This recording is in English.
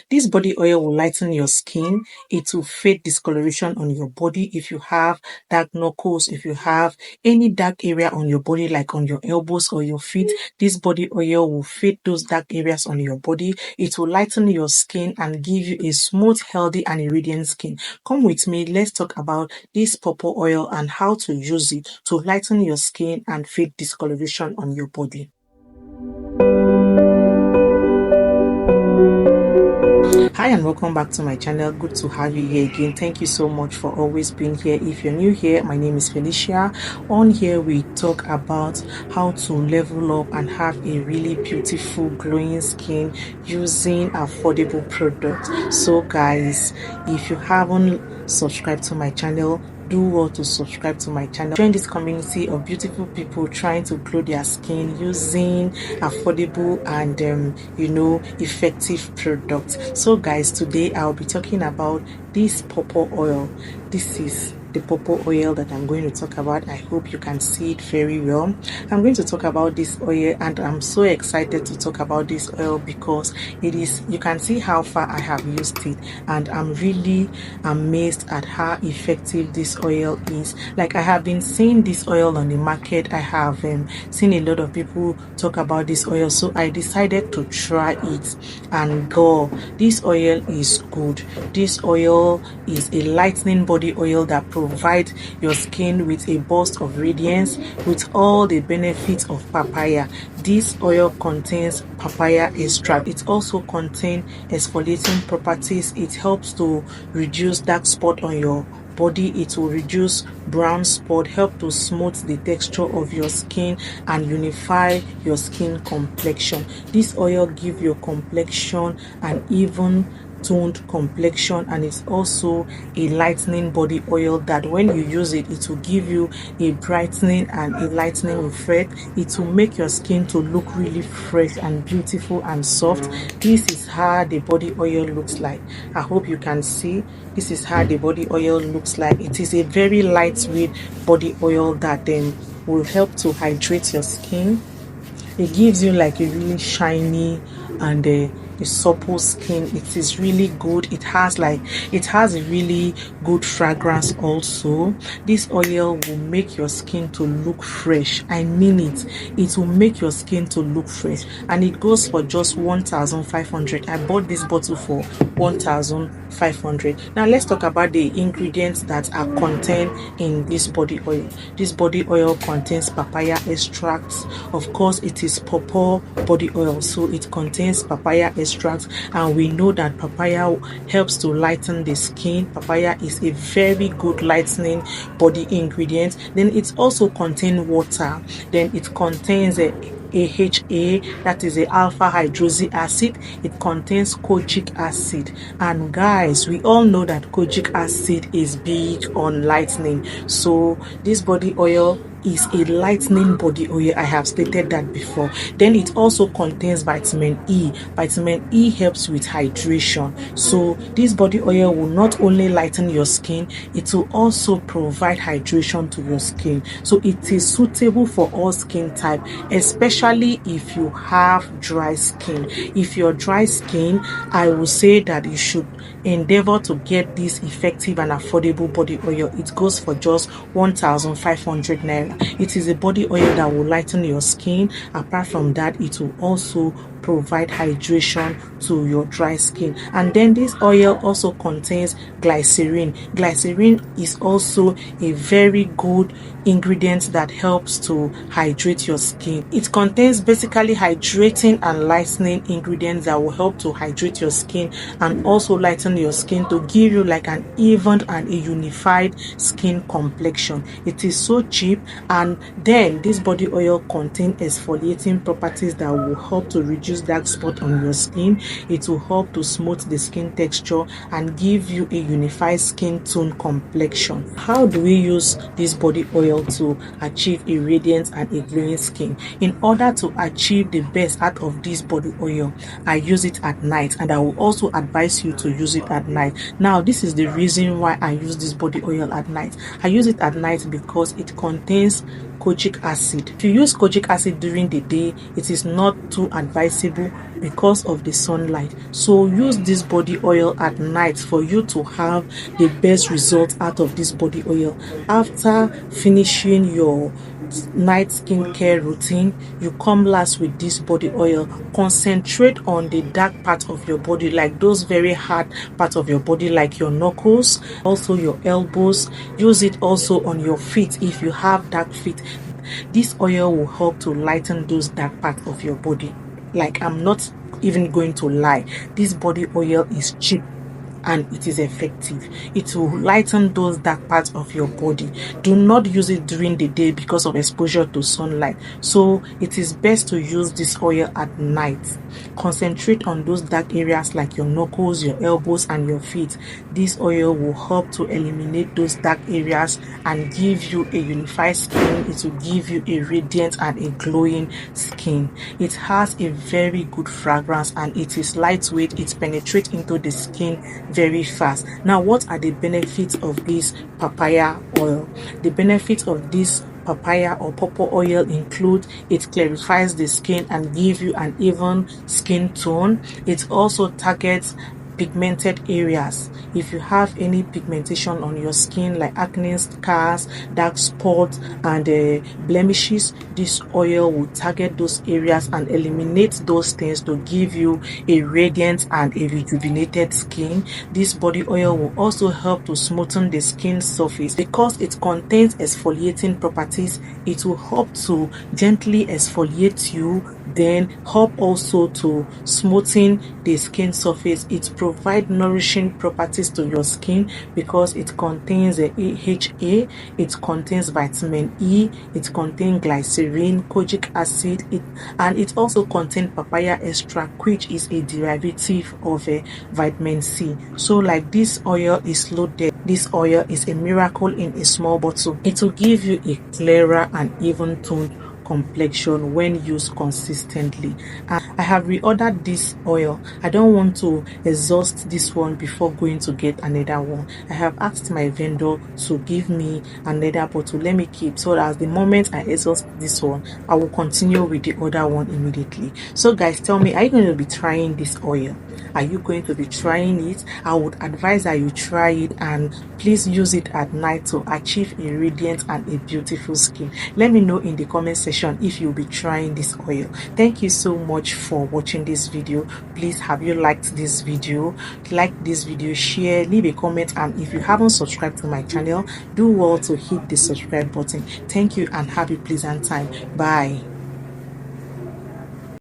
This body oil will lighten your skin. It will fade discoloration on your body. If you have dark knuckles, if you have any dark area on your body, like on your elbows or your feet, this body oil will fade those dark areas on your body. It will lighten your skin and give you a smooth, healthy, and a radiant skin. Come with me, let's talk about this pawpaw oil and how to use it to lighten your skin and fade discoloration on your body. Hi and welcome back to my channel. Good to have you here again. Thank you so much for always being here. If you're new here, my name is Felicia. On here we talk about how to level up and have a really beautiful glowing skin using affordable products. So guys, if you haven't subscribed to my channel, do well to subscribe to my channel. Join this community of beautiful people trying to glow their skin using affordable and effective products. So guys, today I'll be talking about this pawpaw oil. This is the pawpaw oil that I'm going to talk about. I hope you can see it very well. I'm going to talk about this oil, and I'm so excited to talk about this oil because you can see how far I have used it, and I'm really amazed at how effective this oil is. Like, I have been seeing this oil on the market. I have seen a lot of people talk about this oil, so I decided to try it, and girl, this oil is good. This oil is a lightening body oil that provide your skin with a burst of radiance with all the benefits of papaya. This oil contains papaya extract. It also contains exfoliating properties. It helps to reduce dark spot on your body. It will reduce brown spot, help to smooth the texture of your skin and unify your skin complexion. This oil gives your complexion an even toned complexion, and it's also a lightening body oil that when you use it, it will give you a brightening and a lightening effect. It will make your skin to look really fresh and beautiful and soft. This is how the body oil looks like. I hope you can see. This is how the body oil looks like. It is a very lightweight body oil that will help to hydrate your skin. It gives you like a really shiny and a supple skin. It is really good. It has a really good fragrance also. This oil will make your skin to look fresh. I mean it will make your skin to look fresh, and it goes for just 1,500. I bought this bottle for 1,500. Now let's talk about the ingredients that are contained in this body oil. This body oil contains papaya extracts. Of course, it is pawpaw body oil, so it contains papaya extracts, and we know that papaya helps to lighten the skin. Papaya is a very good lightening body ingredient. Then it also contains water. Then it contains AHA, that is a alpha hydroxy acid. It contains kojic acid, and guys, we all know that kojic acid is big on lightening. So this body oil is a lightening body oil. I have stated that before. Then it also contains vitamin E. Vitamin E helps with hydration. So this body oil will not only lighten your skin, it will also provide hydration to your skin. So it is suitable for all skin type, especially if you have dry skin. If you're dry skin, I will say that you should endeavor to get this effective and affordable body oil. It goes for just 1,500 naira. It is a body oil that will lighten your skin. Apart from that, it will also provide hydration to your dry skin. And then this oil also contains glycerin. Glycerin is also a very good ingredient that helps to hydrate your skin. It contains basically hydrating and lightening ingredients that will help to hydrate your skin and also lighten your skin to give you like an even and a unified skin complexion. It is so cheap, and then this body oil contains exfoliating properties that will help to reduce dark spot on your skin. It will help to smooth the skin texture and give you a unified skin tone complexion. How do we use this body oil to achieve a radiant and a glowing skin? In order to achieve the best out of this body oil, I use it at night, and I will also advise you to use it at night. Now, this is the reason why I use this body oil at night. I use it at night because it contains kojic acid. If you use kojic acid during the day, it is not too advisable because of the sunlight. So use this body oil at night for you to have the best result out of this body oil. After finishing your night skincare routine, you come last with this body oil. Concentrate on the dark part of your body, like those very hard part of your body, like your knuckles, also your elbows. Use it also on your feet if you have dark feet. This oil will help to lighten those dark parts of your body. Like, I'm not even going to lie, this body oil is cheap and it is effective. It will lighten those dark parts of your body. Do not use it during the day because of exposure to sunlight. So it is best to use this oil at night. Concentrate on those dark areas like your knuckles, your elbows, and your feet. This oil will help to eliminate those dark areas and give you a unified skin. It will give you a radiant and a glowing skin. It has a very good fragrance and it is lightweight. It penetrates into the skin very fast. Now, what are the benefits of this papaya oil? The benefits of this papaya or pawpaw oil include: it clarifies the skin and give you an even skin tone. It also targets pigmented areas. If you have any pigmentation on your skin like acne scars, dark spots, and blemishes, this oil will target those areas and eliminate those things to give you a radiant and a rejuvenated skin. This body oil will also help to smoothen the skin surface because it contains exfoliating properties. It will help to gently exfoliate you, then help also to smoothen the skin surface. It provides nourishing properties to your skin because it contains AHA, it contains vitamin E, it contains glycerin, kojic acid, and it also contains papaya extract, which is a derivative of vitamin C. So like, this oil is loaded. This oil is a miracle in a small bottle. It will give you a clearer and even toned complexion when used consistently. I have reordered this oil. I don't want to exhaust this one before going to get another one. I have asked my vendor to give me another bottle. Let me keep, so that the moment I exhaust this one, I will continue with the other one immediately. So guys, tell me, are you going to be trying this oil? Are you going to be trying it? I would advise that you try it, and please use it at night to achieve a radiant and a beautiful skin. Let me know in the comment section if you'll be trying this oil. Thank you so much for watching this video. Please, have you liked this video? Like this video, share, leave a comment, and if you haven't subscribed to my channel, do well to hit the subscribe button. Thank you and have a pleasant time. Bye.